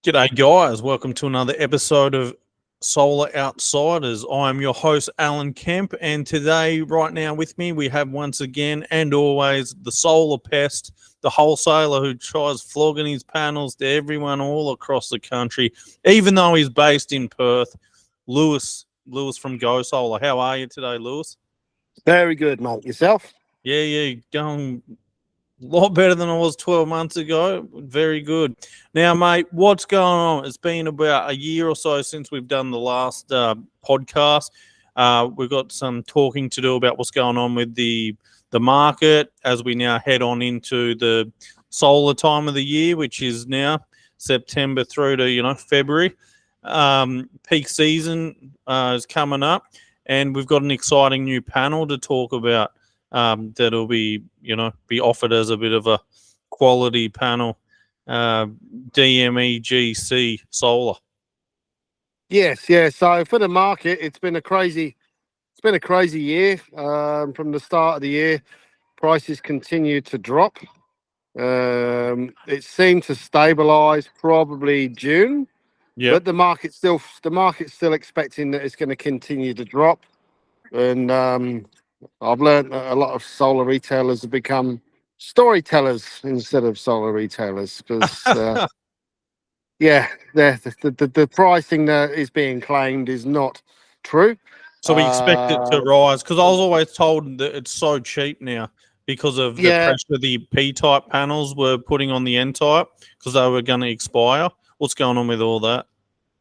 G'day, guys. Welcome to another episode of Solar Outsiders. I'm your host, Alan Kemp, and today, right now with me, we have once again and always the solar pest, the wholesaler who tries flogging his panels to everyone all across the country, even though he's based in Perth, Lewis from GoSolar. How are you today, Lewis? Very good, mate. Yourself? Yeah, going a lot better than I was 12 months ago. Very good. Now, mate, what's going on? It's been about a year or so since we've done the last podcast. We've got some talking to do about what's going on with the market as we now head on into the solar time of the year, which is now September through to, February. Peak season is coming up, and we've got an exciting new panel to talk about. That'll be offered as a bit of a quality panel, DMEGC Solar. Yes, yeah. So for the market, it's been a crazy year. From the start of the year, prices continue to drop. It seemed to stabilize probably June, but the market's still expecting that it's going to continue to drop. And I've learned that a lot of solar retailers have become storytellers instead of solar retailers because, the pricing that is being claimed is not true. So we expect it to rise because I was always told that it's so cheap now because of the pressure the P-type panels were putting on the N-type because they were going to expire. What's going on with all that?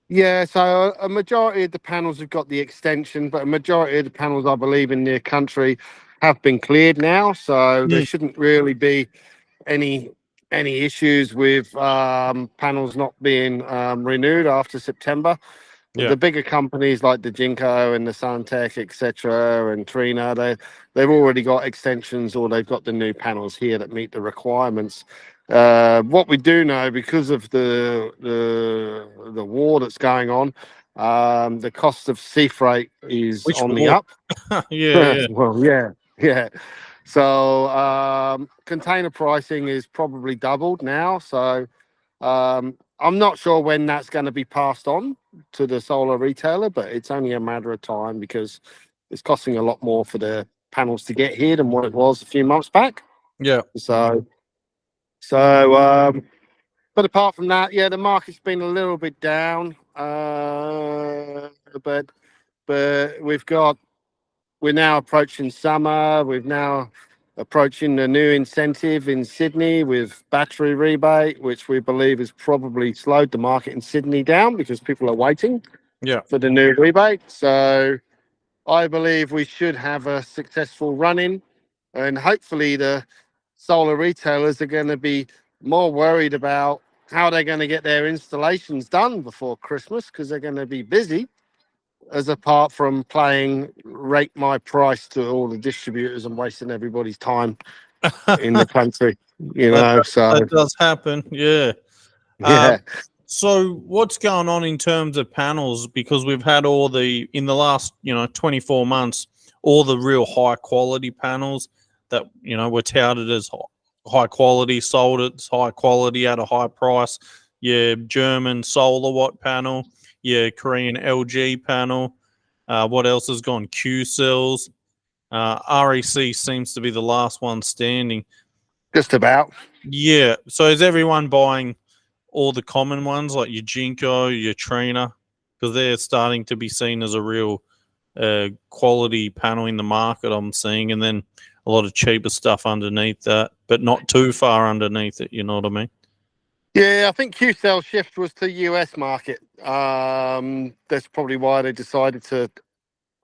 Yeah, so a majority of the panels have got the extension, but a majority of the panels, I believe, in the country have been cleared now. So there shouldn't really be any issues with panels not being renewed after September. The bigger companies like the Jinko and the Suntech, etc., and Trina, they've already got extensions or they've got the new panels here that meet the requirements. What we do know, because of the war that's going on, the cost of sea freight is on the up. Well, yeah. So container pricing is probably doubled now. So I'm not sure when that's going to be passed on to the solar retailer, but it's only a matter of time because it's costing a lot more for the panels to get here than what it was a few months back. Yeah. So, but apart from that, the market's been a little bit down. But we're now approaching summer. We're now approaching the new incentive in Sydney with battery rebate, which we believe has probably slowed the market in Sydney down because people are waiting for the new rebate. So I believe we should have a successful run-in, and hopefully the solar retailers are going to be more worried about how they're going to get their installations done before Christmas because they're going to be busy, as apart from playing rate my price to all the distributors and wasting everybody's time in the country, That does happen. Yeah. So what's going on in terms of panels? Because we've had in the last, 24 months, all the real high quality panels that, were touted as high quality, sold at high quality at a high price. Yeah, German solar watt panel. Yeah, Korean LG panel. What else has gone? Q cells. REC seems to be the last one standing. Just about. Yeah. So is everyone buying all the common ones like your Jinko, your Trina? Because they're starting to be seen as a real quality panel in the market, I'm seeing. And then a lot of cheaper stuff underneath that, but not too far underneath it. You know what I mean? Yeah, I think Q-Cell shift was to US market. That's probably why they decided to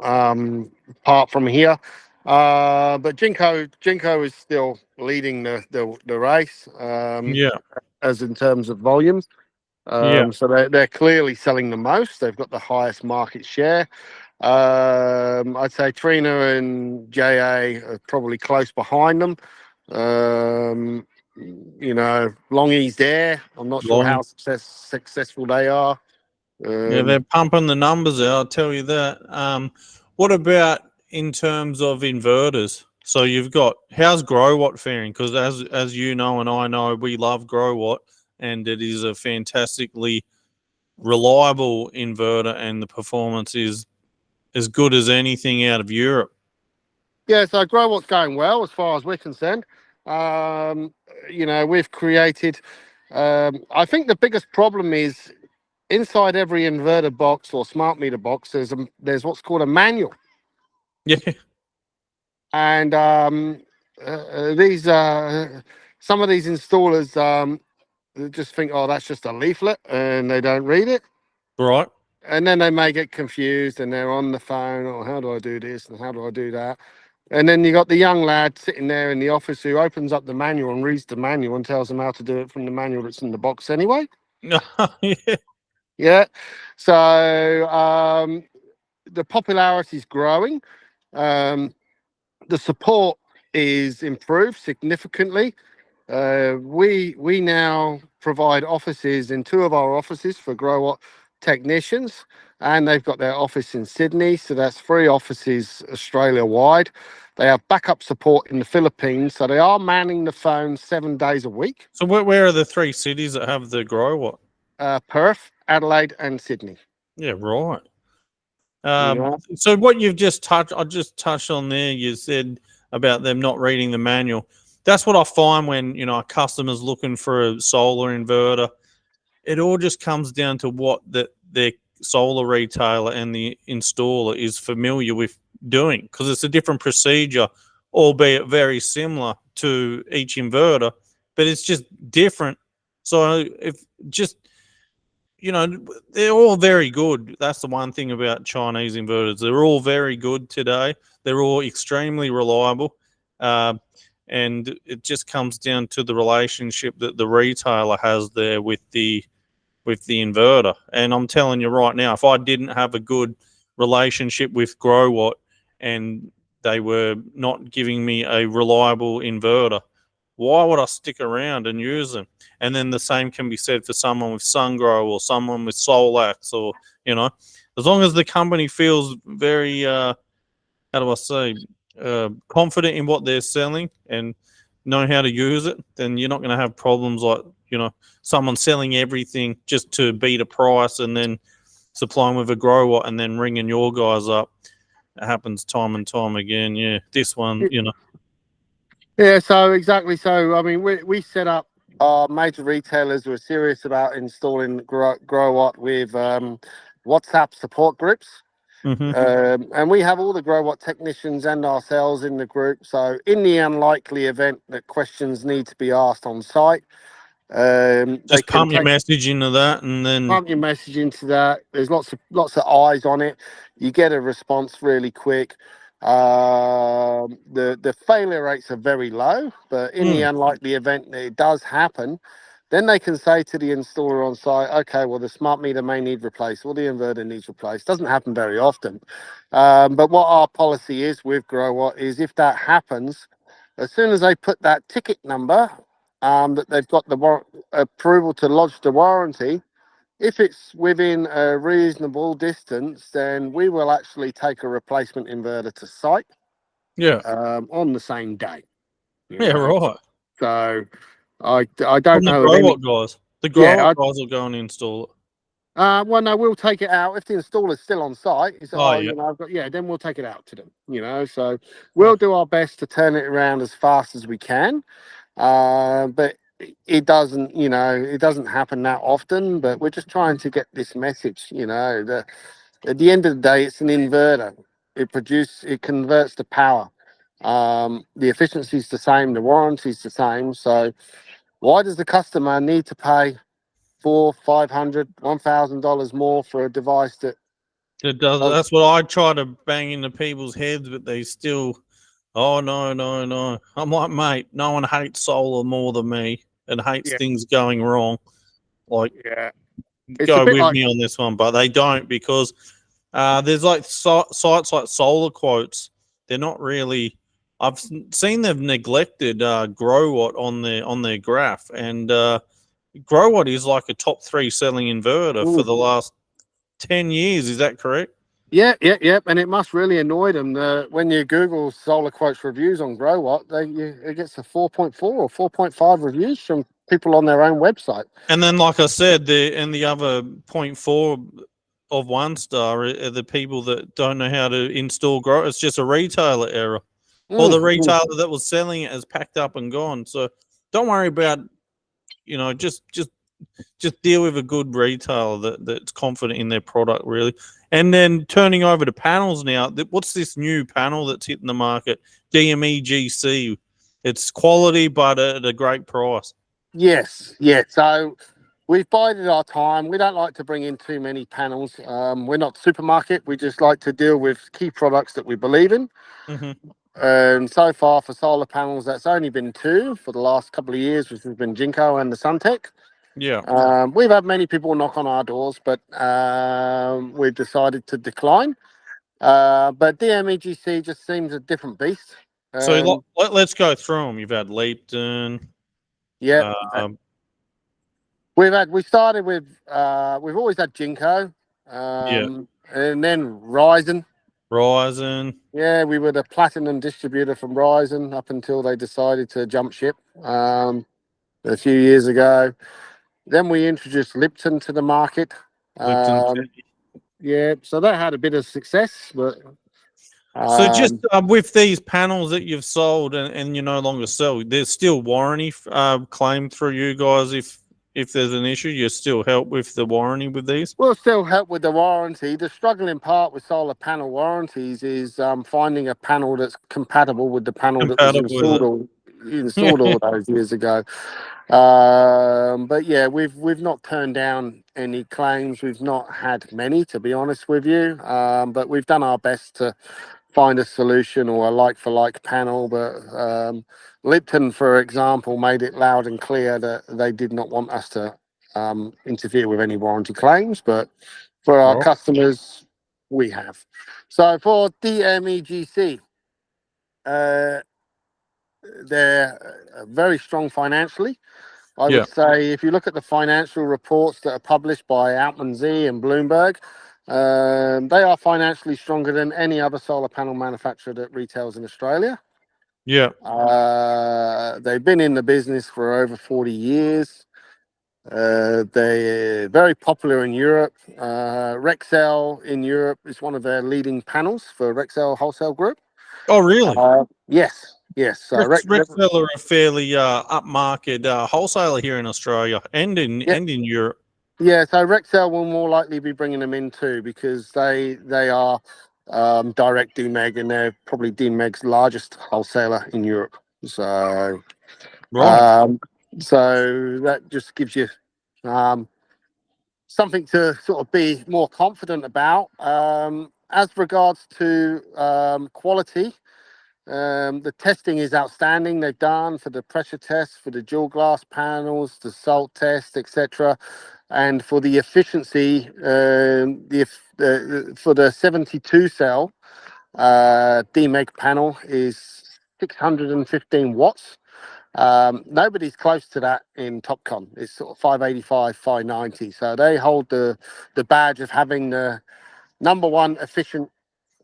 part from here. But Jinko is still leading the race. As in terms of volumes. So they're clearly selling the most. They've got the highest market share. I'd say Trina and JA are probably close behind them. Longie's there. I'm not sure how successful they are. They're pumping the numbers out, I'll tell you that. What about in terms of inverters? So you've got, how's Growatt faring? Because as you know and I know, we love Growatt, and it is a fantastically reliable inverter, and the performance is as good as anything out of Europe. Yeah, so Growatt's going well as far as we're concerned. We've created. I think the biggest problem is inside every inverter box or smart meter box. There's what's called a manual, Yeah, and these some of these installers they just think, oh, that's just a leaflet, and they don't read it. right. And then they may get confused, and they're on the phone. Oh, how do I do this and how do I do that? And then you got the young lad sitting there in the office who opens up the manual and reads the manual and tells them how to do it from the manual that's in the box anyway. Yeah. Yeah. So the popularity is growing. The support is improved significantly. We now provide offices in 2 of our offices for Growatt technicians, and they've got their office in Sydney, so that's 3 offices Australia wide. They have backup support in the Philippines, so they are manning the phone 7 days a week. So where are the 3 cities that have the Growatt? Perth, Adelaide, and Sydney. Yeah, right. Yeah. So what you've just touched, I just touched on there. You said about them not reading the manual. That's what I find when a customer's looking for a solar inverter. It all just comes down to what their solar retailer and the installer is familiar with doing, because it's a different procedure, albeit very similar to each inverter, but it's just different. So if just they're all very good. That's the one thing about Chinese inverters. They're all very good today. They're all extremely reliable. And it just comes down to the relationship that the retailer has there with the inverter. And I'm telling you right now, if I didn't have a good relationship with Growatt and they were not giving me a reliable inverter, why would I stick around and use them? And then the same can be said for someone with SunGrow or someone with Solax, or as long as the company feels very confident in what they're selling and know how to use it, then you're not going to have problems like someone selling everything just to beat a price and then supplying with a Growatt and then ringing your guys up. It happens time and time again. Yeah, this one, Yeah, so exactly. So, I mean, we set up our major retailers who are serious about installing Growatt with WhatsApp support groups. Mm-hmm. And we have all the Growatt technicians and ourselves in the group. So in the unlikely event that questions need to be asked on site, just pump your message into that, and then pump your message into that. There's lots of eyes on it. You get a response really quick. The failure rates are very low, but in the unlikely event that it does happen, then they can say to the installer on site, okay, well, the smart meter may need replaced, or the inverter needs replaced. Doesn't happen very often. But what our policy is with Growatt is if that happens, as soon as they put that ticket number, that they've got the approval to lodge the warranty, if it's within a reasonable distance, then we will actually take a replacement inverter to site. Yeah. On the same day. Yeah, right. So I don't know. The Growatt guys. The Growatt guys will go and install it. Well, no, we'll take it out if the installer's still on site. It's, yeah. Then we'll take it out to them. So we'll do our best to turn it around as fast as we can. But it doesn't happen that often. But we're just trying to get this message. That at the end of the day, it's an inverter. It converts the power. The efficiency is the same. The warranty is the same. So why does the customer need to pay $400, $500, $1,000 more for a device that it does? That's what I try to bang into people's heads, but they still, oh no. I'm like, mate, no one hates solar more than me and hates things going wrong. Like, go with me on this one, but they don't, because there's like sites like Solar Quotes. They're not really. I've seen they've neglected Growatt on their graph, and Growatt is like a top 3 selling inverter for the last 10 years. Is that correct? Yeah. And it must really annoy them when you Google Solar Quotes reviews on Growatt, it gets a 4.4 or 4.5 reviews from people on their own website. And then, like I said, the other 0.4 of 1 star are the people that don't know how to install grow. It's just a retailer error, or the retailer that was selling it has packed up and gone. So don't worry about, just deal with a good retailer that's confident in their product, really. And then turning over to panels now, what's this new panel that's hitting the market? DMEGC. It's quality, but at a great price. Yes. So we've bided our time. We don't like to bring in too many panels. We're not supermarket. We just like to deal with key products that we believe in. Mm-hmm. And so far for solar panels, that's only been 2 for the last couple of years, which has been Jinko and the Suntech. Yeah. We've had many people knock on our doors, but we've decided to decline. But DMEGC just seems a different beast. So let's go through them. You've had Lipton. Yeah. We've always had Jinko, and then Ryzen. Yeah, we were the platinum distributor from Ryzen up until they decided to jump ship a few years ago. Then we introduced Lipton to the market. Yeah, so that had a bit of success, but so just with these panels that you've sold and you no longer sell, there's still warranty claim through you guys. If there's an issue, you still help with the warranty with these? We'll still help with the warranty. The struggling part with solar panel warranties is finding a panel that's compatible with the panel that was installed all those years ago. But yeah, we've not turned down any claims. We've not had many, to be honest with you. But we've done our best to find a solution or a like-for-like panel. But Lipton, for example, made it loud and clear that they did not want us to interfere with any warranty claims. But for our customers, we have. So for DMEGC, they're very strong financially. I would say if you look at the financial reports that are published by Altman Z and Bloomberg, they are financially stronger than any other solar panel manufacturer that retails in Australia. Yeah. They've been in the business for over 40 years. They're very popular in Europe. Rexel in Europe is one of their leading panels for Rexel Wholesale Group. Oh, really? Yes. So Rexel are a fairly upmarket wholesaler here in Australia and in Europe. Yeah, so Rexel will more likely be bringing them in too because they are direct DMEG and they're probably DMEG's largest wholesaler in Europe. So, so that just gives you something to sort of be more confident about. As regards to quality, the testing is outstanding. They've done for the pressure test, for the dual glass panels, the salt test, etc. And for the efficiency, for the 72 cell DMEG panel is 615 watts. Nobody's close to that in TopCon. It's sort of 585, 590. So they hold the badge of having the #1 efficient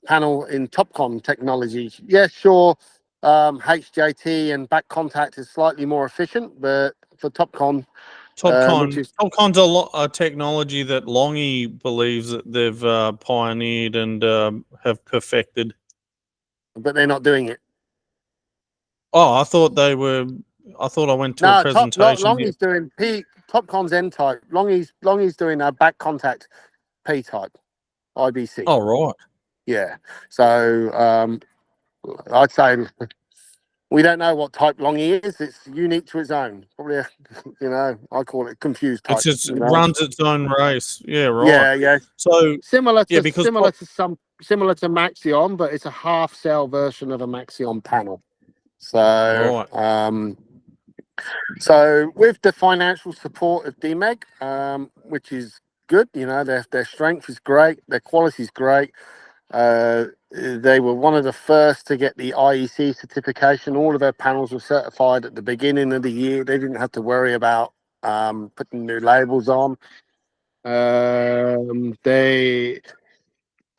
panel in TopCon technology. Yes, sure. HJT and back contact is slightly more efficient, but for TopCon, TopCon's a technology that Longy believes that they've pioneered and have perfected. But they're not doing it. Oh, I thought they were. I thought I went to a presentation. Longy's doing TopCon's N type. Longy's doing a back contact P type IBC. Oh, right. Yeah. So I'd say we don't know what type Longy is. It's unique to its own. Probably, I call it confused type. It runs its own race. Yeah, right. Yeah. So similar to Maxion, but it's a half cell version of a Maxion panel. So, so with the financial support of DMEG, which is good, their strength is great, their quality is great. They were one of the first to get the IEC certification. All of their panels were certified at the beginning of the year. They didn't have to worry about putting new labels on.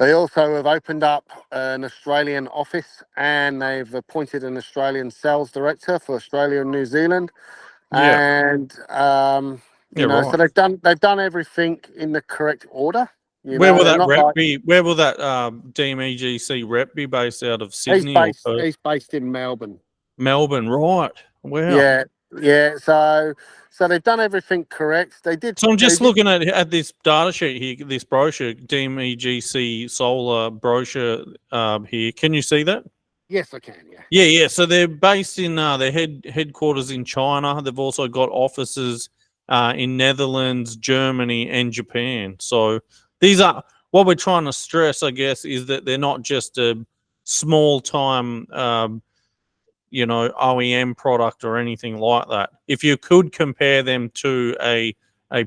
They also have opened up an Australian office and they've appointed an Australian sales director for Australia and New Zealand. Yeah. And Yeah, you know, right. so they've done everything in the correct order. You Where know, will they're that not rep like be? Where will that DMEGC rep be based out of? he's Sydney or based Perth? he's based in Melbourne. Melbourne, right? Wow. Yeah, yeah. So they've done everything correct. They did. So I'm They just did. looking at this data sheet here, this brochure, DMEGC Solar brochure here. Can you see that? Yes, I can. Yeah. Yeah, yeah. So they're based in their headquarters in China. They've also got offices in Netherlands, Germany, and Japan. So these are what we're trying to stress, I guess, is that they're not just a small time, OEM product or anything like that. If you could compare them to a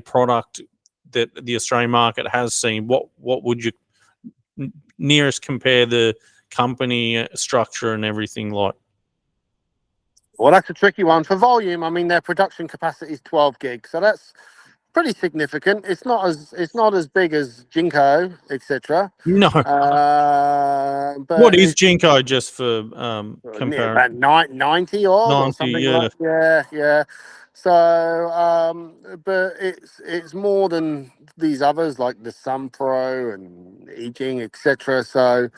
product that the Australian market has seen, what would you nearest compare the company structure and everything like? Well, that's a tricky one for volume. I mean, their production capacity is 12 gigs, so that's pretty significant. It's not as big as Jinko, etc. No. But What is it's Jinko, just for near comparison? about 90 odd or 90, something yeah. like yeah. So, but it's more than these others like the Sun Pro and Ejing, etc. So,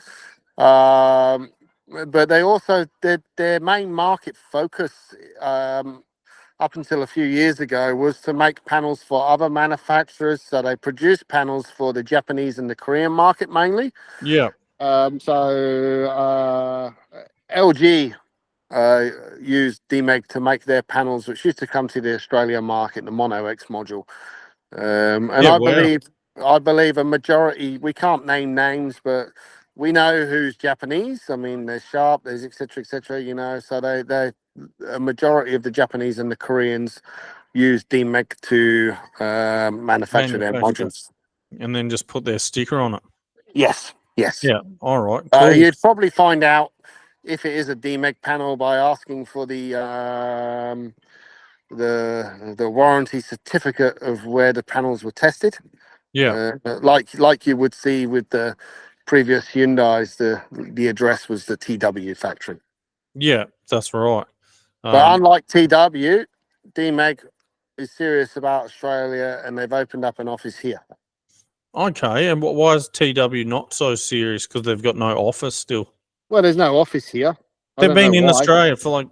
um, but they also their main market focus up until a few years ago was to make panels for other manufacturers. So they produce panels for the Japanese and the Korean market mainly. Yeah. LG used DMEG to make their panels, which used to come to the Australia market, the Mono X module. And Yeah, wow. I believe a majority. We can't name names, but we know who's Japanese. I mean, there's Sharp, there's etc. You know, so they a majority of the Japanese and the Koreans use DMEG to manufacture their Manufacturer. modules. And then just put their sticker on it. Yes, yes. Yeah. All right. Cool. You'd probably find out if it is a DMEG panel by asking for the warranty certificate of where the panels were tested. Yeah. Like you would see with the previous Hyundai's, the address was the TW factory. Yeah, that's right. But unlike TW, DMEG is serious about Australia, and they've opened up an office here. Okay. And why is TW not so serious? Because they've got no office still. Well, there's no office here. They've been in why. Australia for like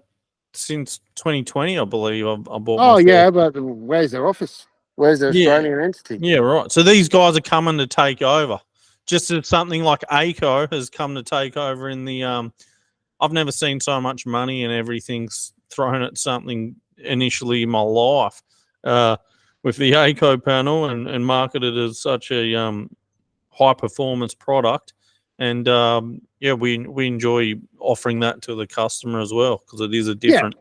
since 2020, I believe. I bought Oh my yeah, but where's their office? Where's the Yeah. Australian entity? Yeah, right. So these guys are coming to take over. Just as something like ACO has come to take over in the I've never seen so much money and everything's thrown at something initially in my life. With the ACO panel and marketed as such a high performance product. And we enjoy offering that to the customer as well, because it is a different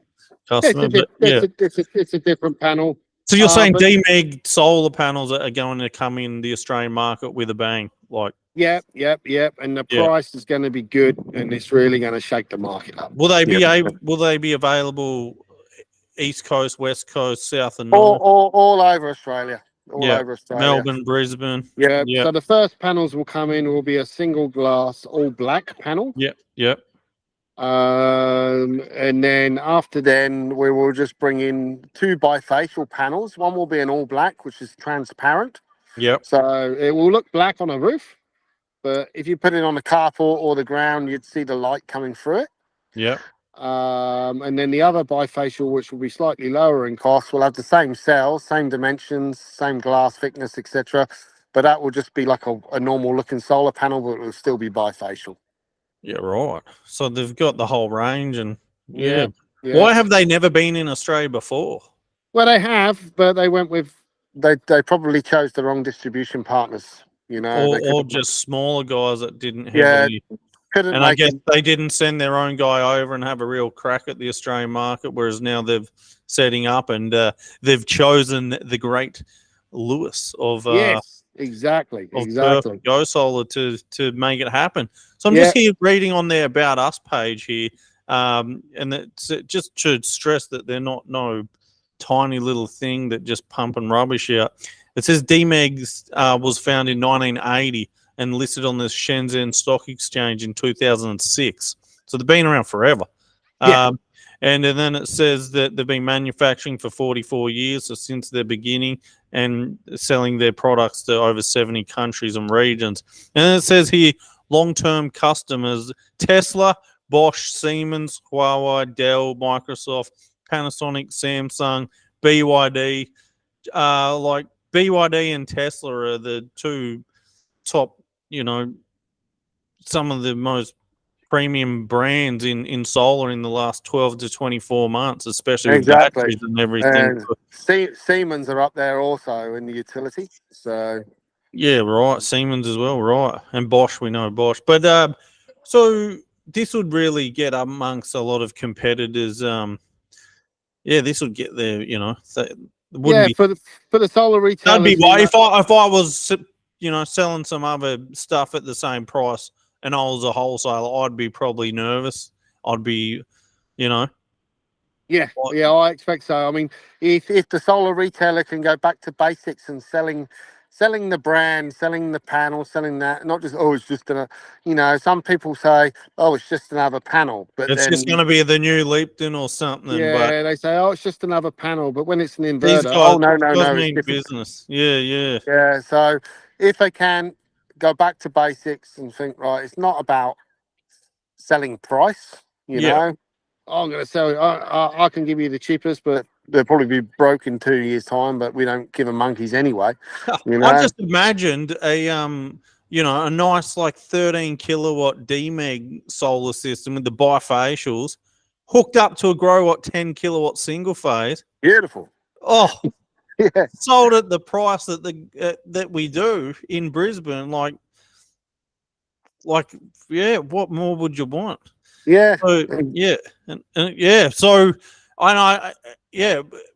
customer. It's a different panel. So you're saying but DMEG solar panels are going to come in the Australian market with a bang, like? Yep. And the Yeah. price is going to be good, and it's really going to shake the market up. Will they be Yeah. Will they be available East Coast, West Coast, South and North? All over Australia. All Yeah. over Australia. Melbourne, Brisbane. Yeah. Yeah. So the first panels will come in will be a single glass, all black panel. Yep. Yep. And then after then, we will just bring in 2 bifacial panels. One will be an all black, which is transparent. Yep. So it will look black on a roof, but if you put it on the carport or the ground, you'd see the light coming through it. Yep. And then the other bifacial, which will be slightly lower in cost, will have the same cells, same dimensions, same glass thickness, etc. But that will just be like a normal looking solar panel, but it will still be bifacial. Yeah, right. So they've got the whole range, and Yeah. Why have they never been in Australia before? Well, they have, but they went with they probably chose the wrong distribution partners. You know, or just smaller guys that didn't heavily. heavily. Couldn't And I make guess it. they didn't send their own guy over and have a real crack at the Australian market, whereas now they've setting up and they've chosen the great Lewis of Yes, exactly. Perth GoSolar to make it happen. So I'm just here reading on their About Us page here, and it's just to stress that they're not no tiny little thing that just pumping rubbish out. It says DMEG was founded in 1980 and listed on the Shenzhen Stock Exchange in 2006. So they've been around forever. Yeah. And then it says that they've been manufacturing for 44 years, so since their beginning, and selling their products to over 70 countries and regions. And then it says here, long-term customers, Tesla, Bosch, Siemens, Huawei, Dell, Microsoft, Panasonic, Samsung, BYD. Like BYD and Tesla are the two top, some of the most premium brands in solar in the last 12 to 24 months, especially with batteries and everything. And Siemens are up there also in the utility. So yeah, right. Siemens as well, right. And Bosch, we know Bosch. But so this would really get amongst a lot of competitors. This would get there, wouldn't be for the solar retailers. That'd be why if I was selling some other stuff at the same price and I was a wholesaler, I'd be probably nervous. I'd be, Yeah, I expect so. I mean, if the solar retailer can go back to basics and selling the brand, selling the panel, selling that, not just it's just some people say, it's just another panel, but it's just going to be the new Leapton or something. Yeah, they say, it's just another panel, but when it's an inverter, these guys, no, mean business. Yeah. Yeah, so if they can go back to basics and think, right, it's not about selling price, you know. I'm going to sell. I can give you the cheapest, but they'll probably be broke in 2 years' time. But we don't give them monkeys anyway. I just imagined a a nice like 13 kilowatt DMEG solar system with the bifacials hooked up to a Growatt 10 kilowatt single phase. Beautiful. Oh, yeah. Sold at the price that that we do in Brisbane. Like, what more would you want? Yeah. So, yeah. And so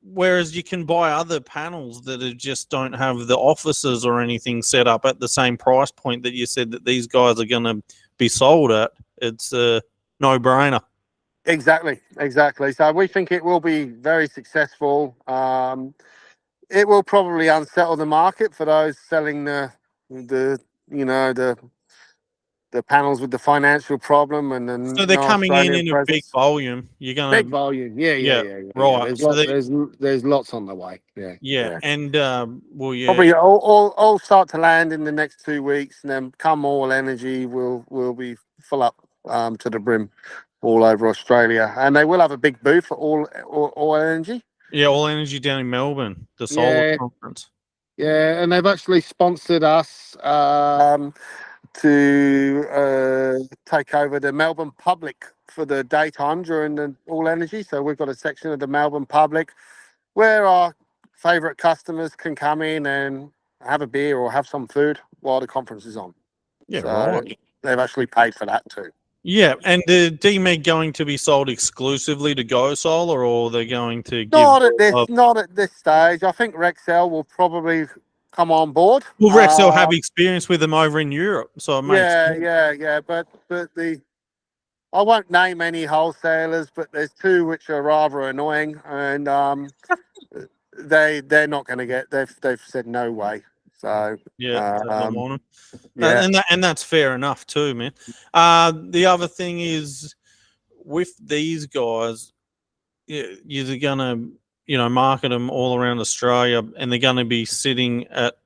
whereas you can buy other panels that just don't have the offices or anything set up at the same price point that you said that these guys are going to be sold at. It's a no-brainer. Exactly. So we think it will be very successful. It will probably unsettle the market for those selling the panels with the financial problem, and then so they're coming in a big volume. You're gonna big volume, yeah. Right. There's lots on the way. Yeah. And probably all start to land in the next 2 weeks, and then come all energy will be full up to the brim all over Australia, and they will have a big booth for all energy. Yeah, all energy down in Melbourne, the solar conference. Yeah, and they've actually sponsored us to take over the Melbourne public for the daytime during the all energy. So we've got a section of the Melbourne public where our favourite customers can come in and have a beer or have some food while the conference is on. Yeah, right. They've actually paid for that too. Yeah, and the DMEG going to be sold exclusively to GoSolar, or they're going to give... Not at this stage. I think Rexel will probably come on board. Well, Rexel have experience with them over in Europe, so it makes sense. Yeah. But I won't name any wholesalers, but there's two which are rather annoying, and they're not going to get. They've said no way. So and that's fair enough too, man. The other thing is with these guys, you're gonna market them all around Australia, and they're gonna be sitting at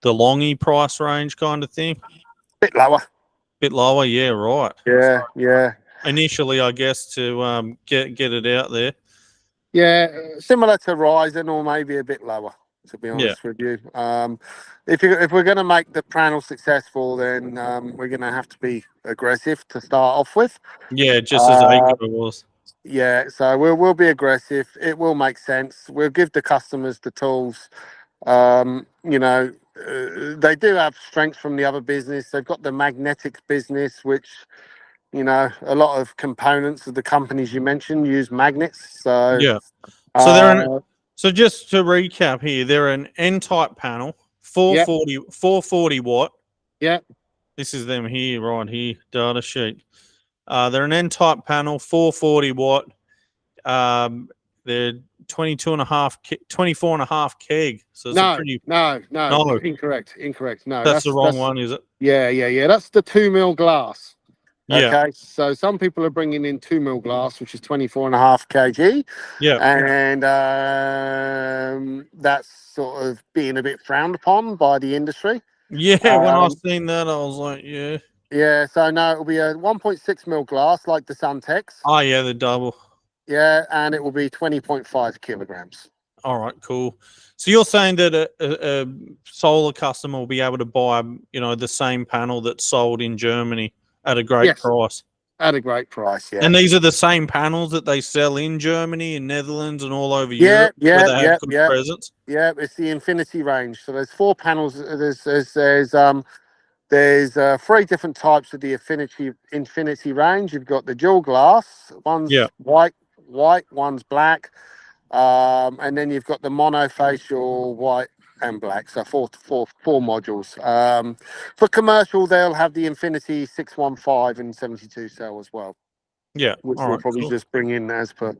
the longy price range kind of thing. Bit lower, yeah, right. Yeah. Initially, I guess to get it out there. Yeah, similar to Ryzen, or maybe a bit lower, to be honest with you. If we're going to make the panel successful, then we're going to have to be aggressive to start off with. Yeah, just as Acre was. Yeah, so we'll be aggressive. It will make sense. We'll give the customers the tools. They do have strengths from the other business. They've got the magnetics business, which a lot of components of the companies you mentioned use magnets. So yeah. So so just to recap here, they're an N-type panel, 440 watt. Yeah. This is them here, right here, data sheet. They're an N-type panel, 440 watt. They're 24 and a half keg. So it's no, incorrect. No, that's the wrong one, is it? Yeah. That's the 2 mil glass. Yeah. Okay, so some people are bringing in 2 mil glass, which is 24.5 kg, Yeah. and that's sort of being a bit frowned upon by the industry. Yeah. When I seen that, I was like, yeah. Yeah, so no, it'll be a 1.6 mil glass like the Suntex. Oh, yeah, the double. Yeah, and it will be 20.5 kilograms. All right, cool. So you're saying that a solar customer will be able to buy, the same panel that's sold in Germany at a great Yes, price. at a great price. Yeah. And these are the same panels that they sell in Germany and Netherlands and all over Yeah, Europe where yeah, they have good presence. yeah. It's the Infinity range. So there's 4 panels. There's 3 different types of the Infinity range. You've got the dual glass. One's Yeah. white, one's black, and then you've got the monofacial white and black. So four modules. For commercial, they'll have the Infinity 615 and 72 cell as well, Yeah. which All we'll right, probably cool. just bring in as per.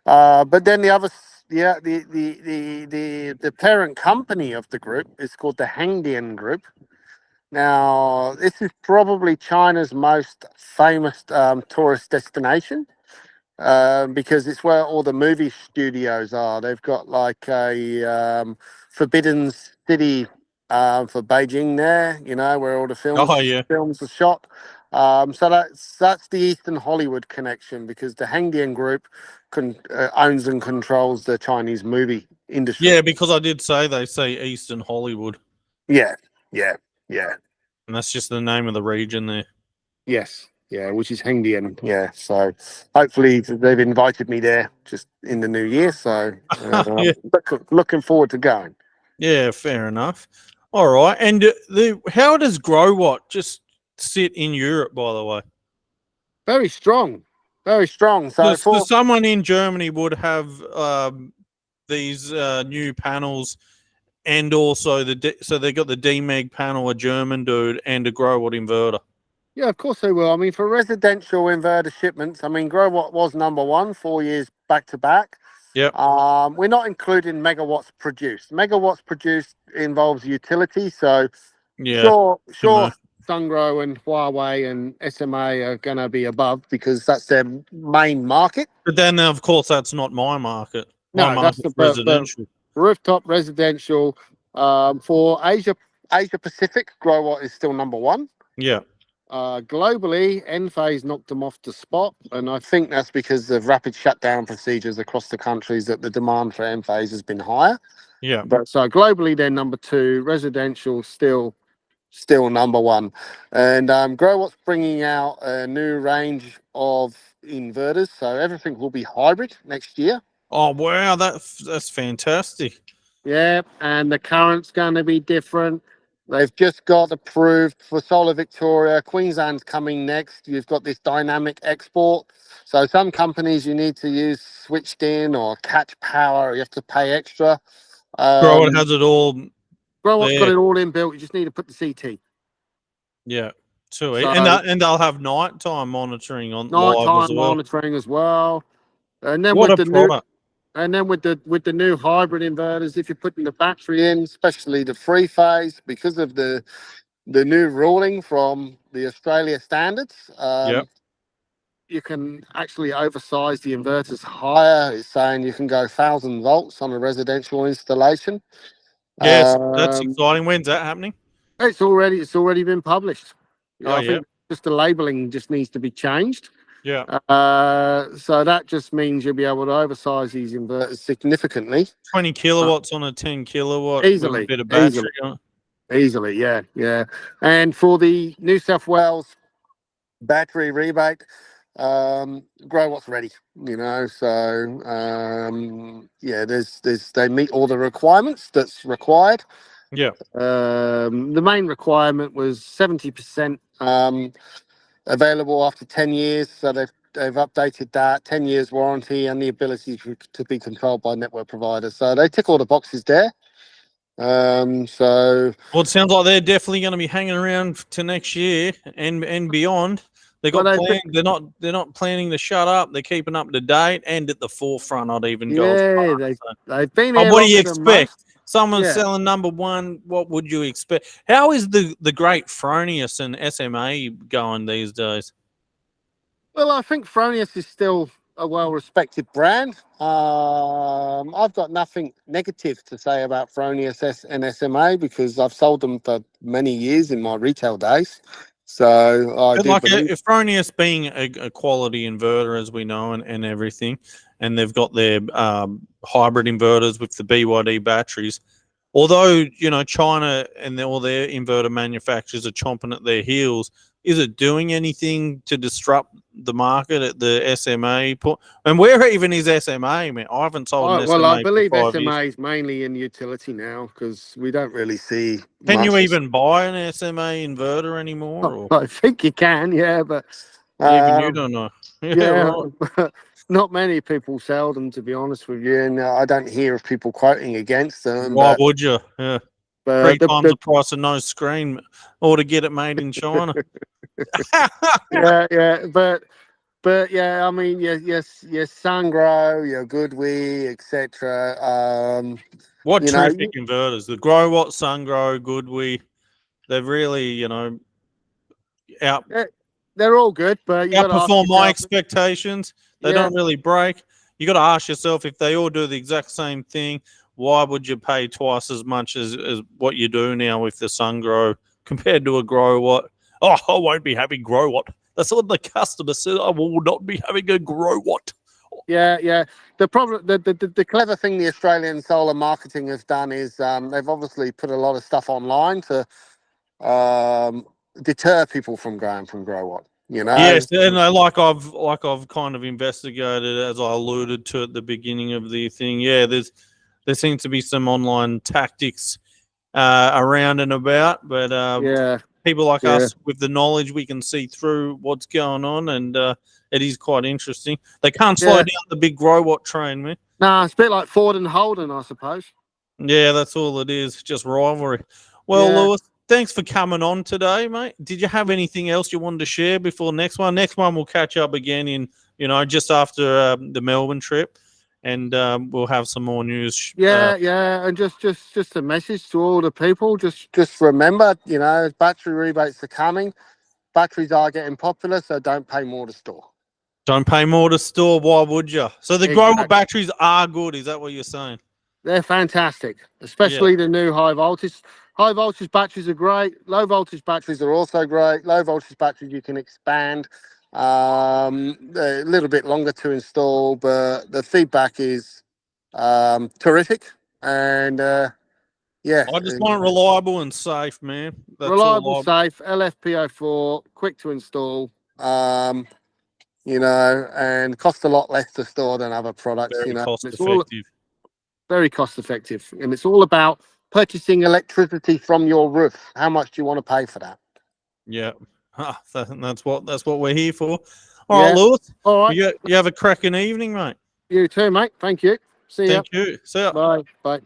But then the other, yeah, the parent company of the group is called the Hangdian Group. Now, this is probably China's most famous tourist destination because it's where all the movie studios are. They've got like a Forbidden City for Beijing there, where all the Oh, yeah. films are shot. So that's the Eastern Hollywood connection because the Hangdian Group owns and controls the Chinese movie industry. Yeah, because I did say they say Eastern Hollywood, Yeah, yeah, yeah. and that's just the name of the region there. Yes, yeah, which is Hengdian. Yeah, so hopefully they've invited me there just in the new year. So Yeah. looking forward to going. Yeah, fair enough. All right. And how does Growatt just sit in Europe, by the way? Very strong, very strong. So So someone in Germany would have these new panels, and also so they got the DMEG panel, a German dude, and a Growatt inverter. yeah, of course they will. I mean, for residential inverter shipments, I mean, Growatt was number 1 4 years back to back. Yep. We're not including megawatts produced. Megawatts produced involves utility. So Yeah. sure, Sungrow and Huawei and SMA are going to be above because that's their main market. But then, of course, that's not my market. My No, that's market's the residential. rooftop residential. For Asia Pacific, Growatt is still number 1. Yeah. Globally, Enphase knocked them off the spot, and I think that's because of rapid shutdown procedures across the countries that the demand for Enphase has been higher. Yeah. But so globally, they're number 2. Residential still number 1, and Growatt's bringing out a new range of inverters, so everything will be hybrid next year. Oh wow, that's fantastic. Yeah, and the current's going to be different. They've just got approved for Solar Victoria. Queensland's coming next. You've got this dynamic export. So some companies you need to use switched in or catch power. You have to pay extra. Growatt has it all. Growatt's got it all inbuilt. You just need to put the CT. Yeah, sweet. So, And they'll have nighttime monitoring on live as nighttime well. monitoring as well. And then What with a the product! and then with the new hybrid inverters, if you're putting the battery in, especially the 3-phase, because of the new ruling from the Australia standards, Yep. you can actually oversize the inverters higher. It's saying you can go 1,000 volts on a residential installation. Yes, that's exciting. When's that happening? It's already been published. Oh, I yeah. think just the labeling just needs to be changed. Yeah. So that just means you'll be able to oversize these inverters significantly. 20 kilowatts on a 10 kilowatt Easily, with a bit of battery. easily, yeah. And for the New South Wales battery rebate, Growatt's ready. So yeah, there's they meet all the requirements that's required. Yeah. The main requirement was 70% available after 10 years. So they've updated that, 10 years warranty and the ability to be controlled by network providers. So they tick all the boxes there. So Well, it sounds like they're definitely going to be hanging around to next year and beyond. They got plans. They're not planning to shut up. They're keeping up to date and at the forefront. I'd even go. Yeah, they've been here. What do you expect? Most. Someone selling number 1. What would you expect? How is the great Fronius and SMA going these days? Well, I think Fronius is still a well-respected brand. I've got nothing negative to say about Fronius and SMA because I've sold them for many years in my retail days. So I do Like believe. Fronius being a quality inverter, as we know, and everything, and they've got their hybrid inverters with the BYD batteries. Although, you know, China and all their inverter manufacturers are chomping at their heels, is it doing anything to disrupt the market at the SMA point? And where even is SMA, man? I haven't sold an Well, I SMA believe for 5 years. SMA is mainly in utility now because we don't really see Can much. you even buy an SMA inverter anymore? Or? I think you can, yeah, but Even you don't know. yeah, Right. not many people sell them, to be honest with you, and I don't hear of people quoting against them. Why But would you? Yeah. but 3 times the price of no screen, or to get it made in China. yeah, but yeah, I mean, yes, Sungrow, your Goodwe, etc. What You know, terrific inverters. The Growatt, Sungrow, Goodwe, they've really, you know, they're all good, but you got to ask outperform my yourself. expectations. They Yeah, don't really break. You got to ask yourself, if they all do the exact same thing, why would you pay twice as much as what you do now with the Sungrow compared to a Growatt? Oh, I won't be having Growatt. That's what the customer said. I will not be having a Growatt. yeah. The problem, the clever thing the Australian solar marketing has done is they've obviously put a lot of stuff online to deter people from going from Growatt. You know. Yes, and like I've kind of investigated, as I alluded to at the beginning of the thing. Yeah, there seems to be some online tactics around and about, but Yeah, people like yeah. us with the knowledge, we can see through what's going on, and it is quite interesting. They can't slow Yeah. down the big Growatt train, man. Nah, it's a bit like Ford and Holden, I suppose. Yeah, that's all it is, just rivalry. Well, Yeah. Lewis, thanks for coming on today, mate. Did you have anything else you wanted to share before next one? Next one, we'll catch up again in, you know, just after the Melbourne trip, and we'll have some more news. Yeah, and just a message to all the people. Just remember, you know, battery rebates are coming. Batteries are getting popular, so don't pay more to store. Don't pay more to store. Why would you? So the Growatt Exactly. batteries are good. Is that what you're saying? They're fantastic, Yeah. especially the new high voltage. High voltage batteries are great. Low voltage batteries are also great. Low voltage batteries you can expand. They're a little bit longer to install, but the feedback is terrific. And yeah, I just want reliable and safe, man. That's reliable, all. safe, LFP04, quick to install. You know, and cost a lot less to store than other products. Very You know, cost it's all effective. very cost effective, and it's all about purchasing electricity from your roof. How much do you want to pay for that? Yeah, that's what we're here for. All right, Yeah. Lewis. All right. You have a cracking evening, mate. You too, mate. Thank you. See ya. Thank you. See ya. Bye. Bye.